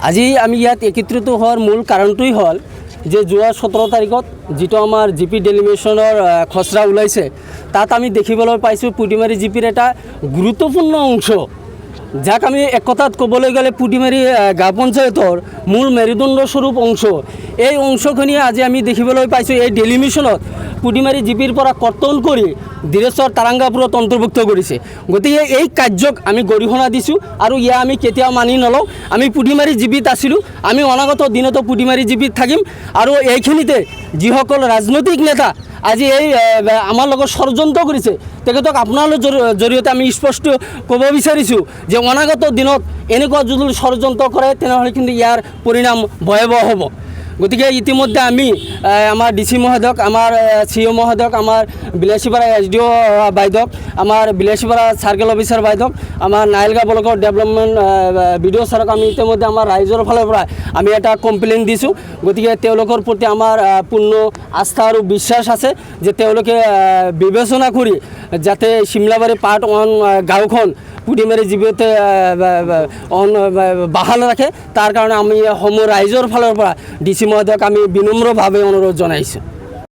আজি আমি ইয়াত একত্ৰিত হোৱাৰ মূল কাৰণটোই হ'ল যে যোৱা 17 তাৰিখত যিটো আমাৰ জি পি ডেলিমিশ্যনৰ খচৰা ওলাইছে তাত আমি দেখিবলৈ পাইছোঁ পুটিমাৰী জি পিৰ এটা গুৰুত্বপূৰ্ণ অংশ যাক আমি এক কথাত ক'বলৈ গ'লে পুটিমাৰী গাঁও পঞ্চায়তৰ মূল মেৰুদণ্ডস্বৰূপ অংশ এই অংশখিনি আজি আমি দেখিবলৈ পাইছোঁ এই ডেলিমিশ্যনত পুটিমাৰী জি পিৰ পৰা কৰ্তন কৰি ধীৰেশ্বৰ তাৰাংগাপুৰত অন্তৰ্ভুক্ত কৰিছে। গতিকে এই কাৰ্যক আমি গৰিহণা দিছোঁ আৰু ইয়াক আমি কেতিয়াও মানি নলওঁ। আমি পুটিমাৰী জি পিত আছিলোঁ, আমি অনাগত দিনতো পুটিমাৰী জি পিত থাকিম আৰু এইখিনিতে যিসকল ৰাজনৈতিক নেতা আজি এই আমাৰ লগত ষড়যন্ত্ৰ কৰিছে তেখেতক আপোনালোকৰ জৰিয়তে আমি স্পষ্ট ক'ব বিচাৰিছোঁ যে অনাগত দিনত এনেকুৱা যদি ষড়যন্ত্ৰ কৰে তেনেহ'লে কিন্তু ইয়াৰ পৰিণাম ভয়াৱহ হ'ব। গতিকে ইতিমধ্যে আমি আমাৰ ডি চি মহোদয়ক, আমাৰ চি অ' মহোদয়ক, আমাৰ বিলাসীপাৰা এছ ডি অ' বাইদেউক, আমাৰ বিলাসীপাৰা চাৰ্কেল অফিচাৰ বাইদেউক, আমাৰ নাইলগা ব্লকৰ ডেভেলপমেণ্ট বি ডি অ' ছাৰক আমি ইতিমধ্যে আমাৰ ৰাইজৰ ফালৰ পৰা আমি এটা কমপ্লেইন দিছোঁ। গতিকে তেওঁলোকৰ প্ৰতি আমাৰ পূৰ্ণ আস্থা আৰু বিশ্বাস আছে যে তেওঁলোকে বিবেচনা কৰি যাতে চিমলাবাৰী পাৰ্ট 1 গাঁওখন পুটিমাৰী জি পিতে বাহাল ৰাখে তাৰ কাৰণে আমি সমূহ ৰাইজৰ ফালৰ পৰা ডি চি মহোদয়ক আমি বিনম্ৰভাৱে অনুৰোধ জনাইছোঁ।